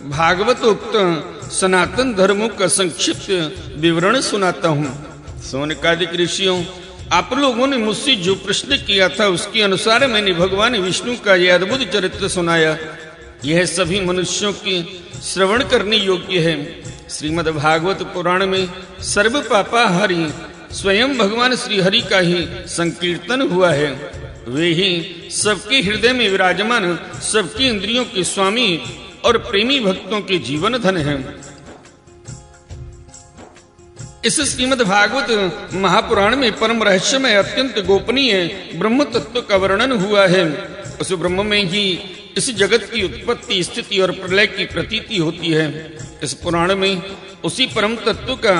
भागवतोक्त सनातन धर्मों का संक्षिप्त विवरण सुनाता हूँ। सौनकादिक ऋषियों, आप लोगों ने मुझसे जो प्रश्न किया था उसके अनुसार मैंने भगवान विष्णु का यह अद्भुत चरित्र सुनाया। यह सभी मनुष्यों के श्रवण करने योग्य है। श्रीमद् भागवत पुराण में सर्व पापाहारी स्वयं भगवान श्री हरि का ही संकीर्तन हुआ है। वे ही सबके हृदय में विराजमान, सबकी इंद्रियों के स्वामी और प्रेमी भक्तों के जीवन धन है। इस श्रीमद् भागवत महापुराण में परम रहस्यमय अत्यंत गोपनीय ब्रह्म तत्व का वर्णन हुआ है। उस ब्रह्म में ही इस जगत की उत्पत्ति, स्थिति और प्रलय की प्रतीति होती है। इस पुराण में उसी परम तत्व का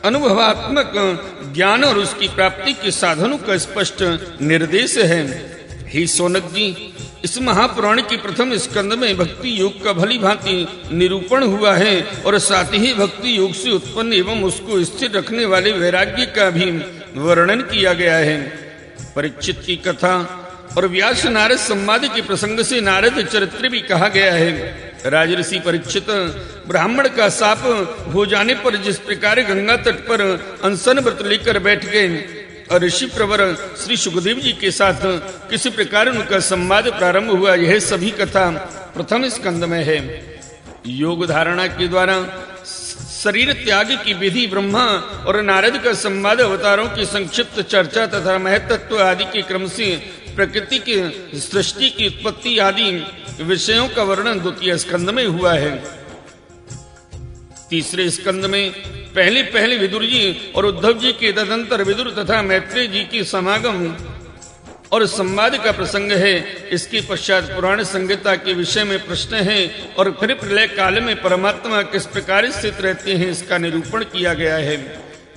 अनुभवात्मक ज्ञान और उसकी प्राप्ति के साधनों का स्पष्ट निर्देश है। हे सौनक जी, इस महापुराण के प्रथम स्कंद में भक्ति योग का भली भांति निरूपण हुआ है और साथ ही भक्ति योग से उत्पन्न एवं उसको स्थिर रखने वाले वैराग्य का भी वर्णन किया गया है। परीक्षित की कथा और व्यास नारद संवाद के प्रसंग से नारद चरित्र भी कहा गया है। राजऋषि परीक्षित, ब्राह्मण का शाप हो जाने पर जिस प्रकार गंगा तट पर अनशन व्रत लेकर बैठ गए और ऋषि प्रवर श्री सुखदेव जी के साथ किसी प्रकार उनका संवाद प्रारंभ हुआ, यह सभी कथा प्रथम स्कंद में है। योग धारणा के द्वारा शरीर त्याग की विधि, ब्रह्मा और नारद का संवाद, अवतारों की संक्षिप्त चर्चा तथा महत्त्व आदि के क्रम से प्रकृति की सृष्टि की उत्पत्ति आदि विषयों का वर्णन द्वितीय स्कंद में हुआ है। तीसरे स्कंद में पहले विदुर जी और उद्धव जी के तदंतर विदुर तथा मैत्रेय जी की समागम और संवाद का प्रसंग है। इसके पश्चात पुराण संहिता के विषय में प्रश्न है और फिर प्रलय काल में परमात्मा किस प्रकार स्थित रहते हैं इसका निरूपण किया गया है।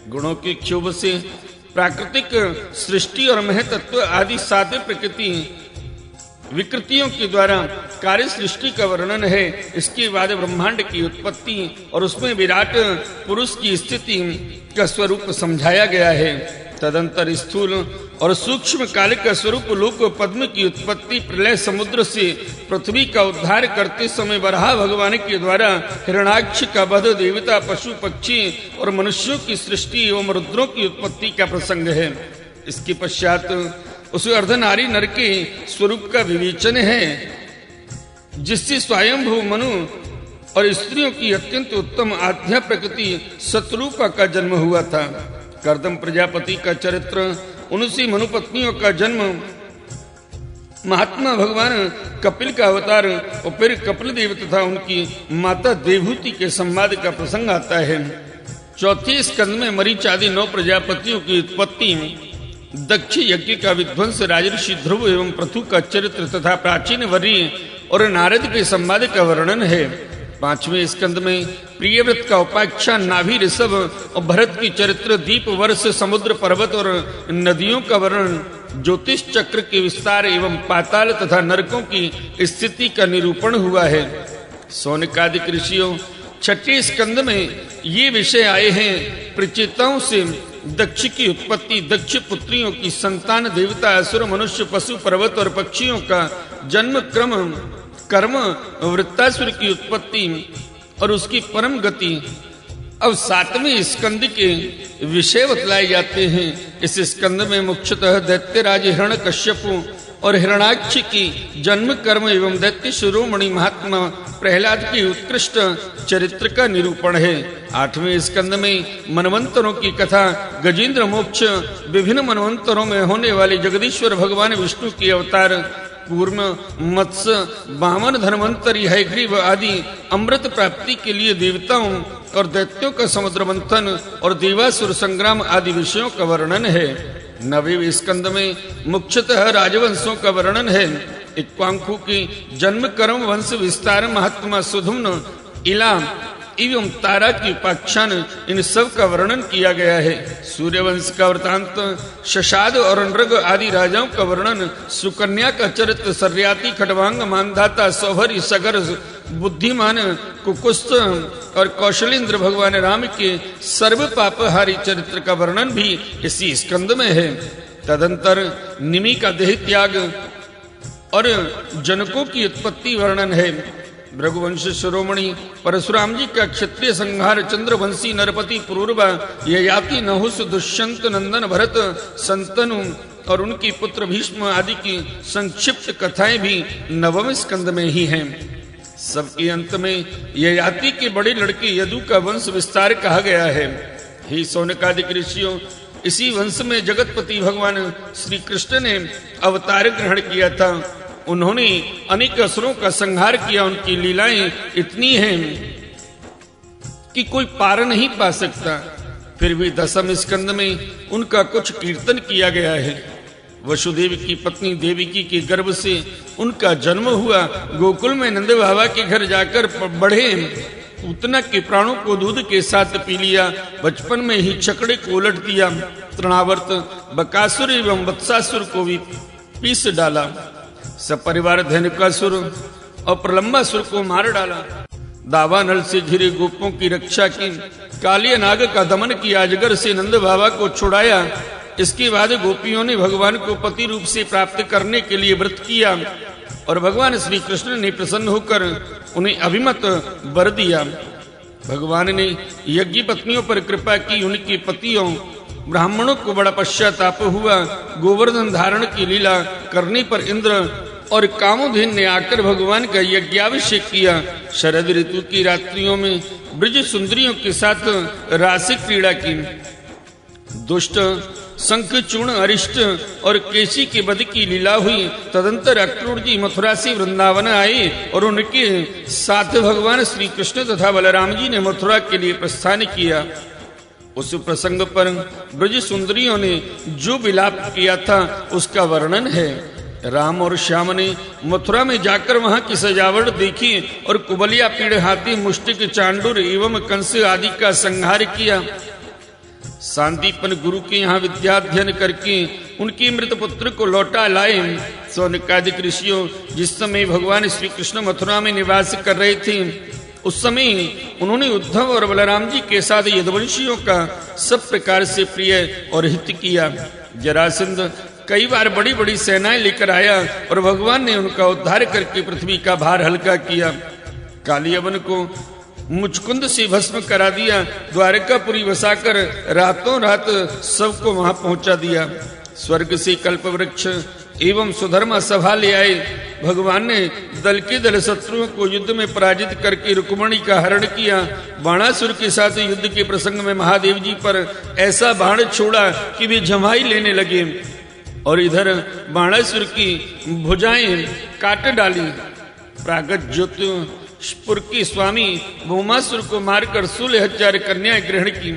गुणों के क्षोभ से प्राकृतिक सृष्टि और महतत्व आदि सात प्रकृति विकृतियों के द्वारा कार्य सृष्टि का वर्णन है। इसके बाद ब्रह्मांड की उत्पत्ति और उसमें विराट पुरुष की स्थिति का स्वरूप समझाया गया है। तदंतर स्थूल और सूक्ष्म काल का स्वरूप लोक पद्म की उत्पत्ति, प्रलय समुद्र से पृथ्वी का उद्धार करते समय वराह भगवान के द्वारा हिरण्याक्ष का वध, देवता, पशु, पक्षी और मनुष्यों की सृष्टि एवं रुद्रों की उत्पत्ति का प्रसंग है। इसके पश्चात उस अर्धनारी नर के स्वरूप का विवेचन है, जिससे स्वयंभू मनु और स्त्रियों की अत्यंत उत्तम आध्या प्रकृति शत्रुपा का जन्म हुआ था। कर्दम प्रजापति का चरित्र, उनसे मनुपत्नियों का जन्म, महात्मा भगवान कपिल का अवतार और फिर कपिल देव तथा उनकी माता देवहूति के संवाद का प्रसंग आता है। चौथे स्कंद में मरीच आदि 9 प्रजापतियों की उत्पत्ति, दक्ष यज्ञ का विध्वंस, राजऋषि ध्रुव एवं पृथु का चरित्र तथा प्राचीन वरी और नारद के संवाद का वर्णन है। पांचवें स्कंद में प्रियव्रत का उपाख्यान, नाभि, ऋषभ और भरत की चरित्र, दीप, वर्ष, समुद्र, पर्वत और नदियों का वर्णन, ज्योतिष चक्र के विस्तार एवं पाताल तथा नरकों की स्थिति का निरूपण हुआ है। सौनकादिक ऋषियों, छठे स्कंद में ये विषय आए हैं। प्रचेताओं से दक्ष की उत्पत्ति, दक्ष पुत्रियों की संतान, देवता, असुर, मनुष्य, पशु, पर्वत और पक्षियों का जन्म क्रम, कर्म, वृत्तासुर की उत्पत्ति और उसकी परम गति। अब 7वें स्कंद के विषय बतलाए जाते हैं। इस स्कंद में मुख्यतः दैत्यराज हिरण्यकश्यप और हिरण्याक्ष की जन्म, कर्म एवं दैत्य शिरोमणि महात्मा प्रहलाद की उत्कृष्ट चरित्र का निरूपण है। 8वें स्कंद में मनवंतरों की कथा, गजेंद्र मोक्ष, विभिन्न मनवंतरों में होने वाले जगदीश्वर भगवान विष्णु के अवतार, कूर्म, मत्स्य, वामन, धन्वंतरी, हयग्रीव आदि अमृत प्राप्ति के लिए देवताओं और दैत्यों का समुद्र मंथन और देवासुर संग्राम आदि विषयों का वर्णन है। 9वें स्कंद में मुख्यतः राजवंशों का वर्णन है। इक्वांकु की जन्म, कर्म, वंश विस्तार, महात्मा, सुधुम्न, इला एवं तारा की उपाख्यान, इन सब का वर्णन किया गया है। सूर्यवंश का वृतांत, शशाद और नृग आदि राजाओं का वर्णन, सुकन्या का चरित्र, सर्याति, खटवांग, मानधाता, सौभरी, सगर, बुद्धिमान, कुकुस्त और कौशलेंद्र भगवान राम के सर्व पापहारी चरित्र का वर्णन भी इसी स्कंद में है। तदंतर निमि का देह त्याग और जनकों की उत्पत्ति वर्णन है। रघुवंश शिरोमणि परशुराम जी का क्षत्रिय संहार, चंद्रवंशी नरपति पुरूरवा, ययाति नहुस दुष्यंत नंदन भरत संतनु और उनकी पुत्र भीष्म आदि की संक्षिप्त कथाएं भी नवम स्कंद में ही हैं। सबके अंत में ययाति के बड़े लड़के यदु का वंश विस्तार कहा गया है। हे शौनकादिक ऋषियों, इसी वंश में जगतपति भगवान श्री कृष्ण ने अवतार ग्रहण किया था। उन्होंने अनेक असुरों का संहार किया। उनकी लीलाएं इतनी हैं कि कोई पार नहीं पा सकता। फिर भी दसम स्कंद में उनका कुछ कीर्तन किया गया है। वसुदेव की पत्नी देवकी के गर्भ से उनका जन्म हुआ। गोकुल में नंद बाबा के घर जाकर बढ़े। पूतना के प्राणों को दूध के साथ पी लिया। बचपन में ही छकड़े को उलट दिया। तृणावर्त, बकासुर एवं वत्सासुर को भी पीस डाला। सपरिवार धनुकासुर और प्रलंबासुर को मार डाला। दावानल से घिरे गोपों की रक्षा की। कालिया नाग का दमन किया। अजगर से नंद बाबा को छुड़ाया। इसके बाद गोपियों ने भगवान को पति रूप से प्राप्त करने के लिए व्रत किया और भगवान श्री कृष्ण ने प्रसन्न होकर उन्हें अभिमत वर दिया। भगवान ने यज्ञ पत्नियों पर कृपा की। उनके पतियों ब्राह्मणों को बड़ा पश्चाताप हुआ। गोवर्धन धारण की लीला करने पर इंद्र और कामोधेन ने आकर भगवान का यज्ञाभिषेक किया। शरद ऋतु की रात्रियों में ब्रज सुंदरियों के साथ रासिक क्रीड़ा की। दुष्ट, शंखचूर्ण, अरिष्ट और केशी के वध की लीला हुई। तदंतर अक्रूर जी मथुरा से वृंदावन आए और उनके साथ भगवान श्री कृष्ण तथा बलराम जी ने मथुरा के लिए प्रस्थान किया। उस प्रसंग पर ब्रज सुंदरियों ने जो विलाप किया था उसका वर्णन है। राम और श्याम ने मथुरा में जाकर वहां की सजावट देखी और कुबलिया, पीड़, हाथी, मुष्टिक, चांडूर एवं कंस आदि का संहार किया। शांतिपन गुरु के यहाँ विद्याध्ययन करके उनके मृत पुत्र को लौटा लाए। शौनकादिक ऋषियों, जिस समय भगवान श्री कृष्ण मथुरा में निवास कर रहे थे उस समय उन्होंने उद्धव और बलराम जी के साथ यदुवंशियों का सब प्रकार से प्रिय और हित किया। जरासंध कई बार बड़ी बड़ी सेनाएं लेकर आया और भगवान ने उनका उद्धार करके पृथ्वी का भार हल्का किया। कालियवन को मुचकुंद से भस्म करा दिया। द्वारकापुरी बसाकर रातों रात सबको वहां पहुंचा दिया। स्वर्ग से कल्प वृक्ष एवं सुधर्मा सभा ले आए। भगवान ने दल के दल शत्रुओं को युद्ध में पराजित करके रुक्मणी का हरण किया। बाणासुर के साथ युद्ध के प्रसंग में महादेव जी पर ऐसा बाण छोड़ा कि वे जमाई लेने लगे और इधर बाणासुर की भुजाएं काट डाली। प्रागत ज्योतिपुर के स्वामी भूमासुर को मारकर 16,000 कन्याएं ग्रहण की।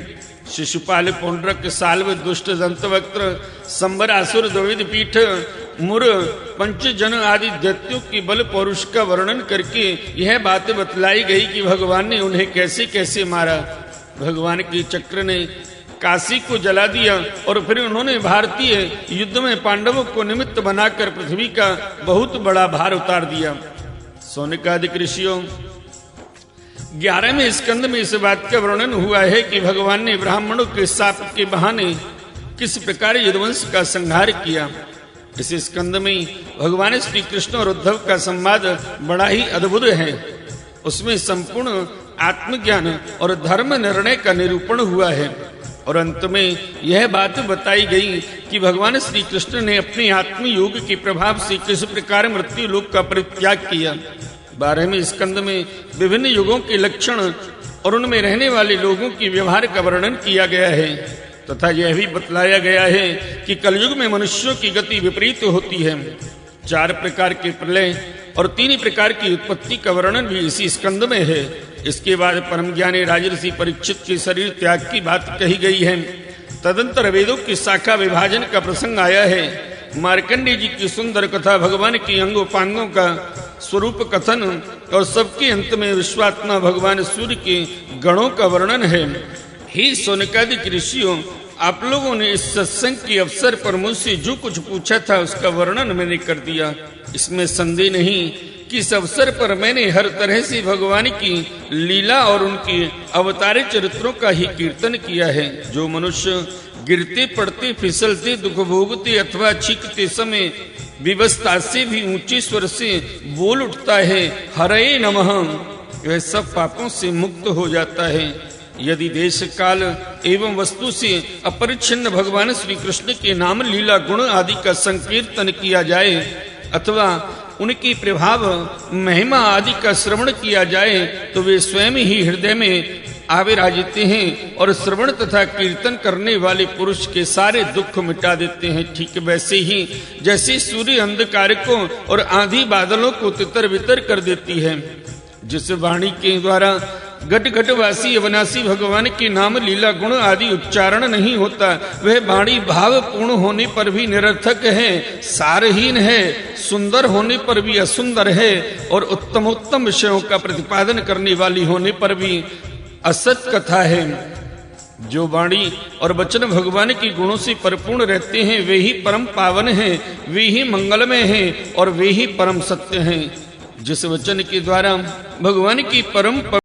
शिशुपाल, पौंड्रक, साल्व, दुष्ट, दंतवक्त्र, संबरासुर, द्विविध पीठ, मुर, पंचजन आदि दैत्यों की बल पौरुष का वर्णन करके यह बात बतलाई गई कि भगवान ने उन्हें कैसे कैसे मारा। भगवान के चक्र ने काशी को जला दिया और फिर उन्होंने भारतीय युद्ध में पांडवों को निमित्त बनाकर पृथ्वी का बहुत बड़ा भार उतार दिया। शौनकादिक ऋषियों, 11वें स्कंद में इस बात का वर्णन हुआ है कि भगवान ने ब्राह्मणों के शाप के बहाने किस प्रकार यदुवंश का संहार किया। इस स्कंद में भगवान श्री कृष्ण और उद्धव का संवाद बड़ा ही अद्भुत है। उसमें संपूर्ण आत्मज्ञान और धर्म निर्णय का निरूपण हुआ है और अंत में यह बात बताई गई कि भगवान श्री कृष्ण ने अपने आत्मयोग के प्रभाव से किस प्रकार मृत्यु लोक का परित्याग किया। 12वें स्कंद में विभिन्न युगों के लक्षण और उनमें रहने वाले लोगों की व्यवहार का वर्णन किया गया है तथा यह भी बतलाया गया है कि कलयुग में मनुष्यों की गति विपरीत होती है। 4 प्रकार के प्रलय और 3 प्रकार की उत्पत्ति का वर्णन भी इसी स्कंद में है। इसके बाद परम ज्ञानी राजर्षि परीक्षित के शरीर त्याग की बात कही गई है। तदंतर वेदों की शाखा विभाजन का प्रसंग आया है। मार्कंडेय जी की सुंदर कथा, भगवान की अंगोपांगों का स्वरूप कथन और सबके अंत में विश्वात्मा भगवान सूर्य के गणों का वर्णन है। हे शौनकादिक ऋषियों, आप लोगों ने इस सत्संग के अवसर पर मुझसे जो कुछ पूछा था उसका वर्णन मैंने कर दिया। इसमें संदेह नहीं कि इस अवसर पर मैंने हर तरह से भगवान की लीला और उनके अवतारे चरित्रों का ही कीर्तन किया है। जो मनुष्य गिरते पड़ते, फिसलते, दुख भोगते अथवा छींकते समय विवस्था से भी ऊंचे स्वर से बोल उठता है हरे नमः, वह सब पापों से मुक्त हो जाता है। यदि देश काल एवं वस्तु से अपरिच्छिन्न भगवान श्री कृष्ण के नाम लीला गुण आदि का संकीर्तन किया जाए अथवा उनकी प्रभाव महिमा आदि का श्रवण किया जाए तो वे स्वयं ही हृदय में आविराजते हैं और श्रवण तथा कीर्तन करने वाले पुरुष के सारे दुख मिटा देते हैं। ठीक वैसे ही जैसे सूर्य अंधकार को और आंधी बादलों को तितर बितर कर देती है, जिस वाणी के द्वारा घट घटवासी अविनाशी भगवान के नाम लीला गुण आदि उच्चारण नहीं होता, वह वाणी भाव पूर्ण होने पर भी निरर्थक है, सारहीन है, सुंदर होने पर भी असुंदर है और उत्तम उत्तम विषयों का प्रतिपादन करने वाली होने पर भी असत कथा है। जो वाणी और वचन भगवान के गुणों से परिपूर्ण रहते हैं वे ही परम पावन हैं, वे ही मंगलमय हैं और वे ही परम सत्य हैं। जिस वचन के द्वारा भगवान की परम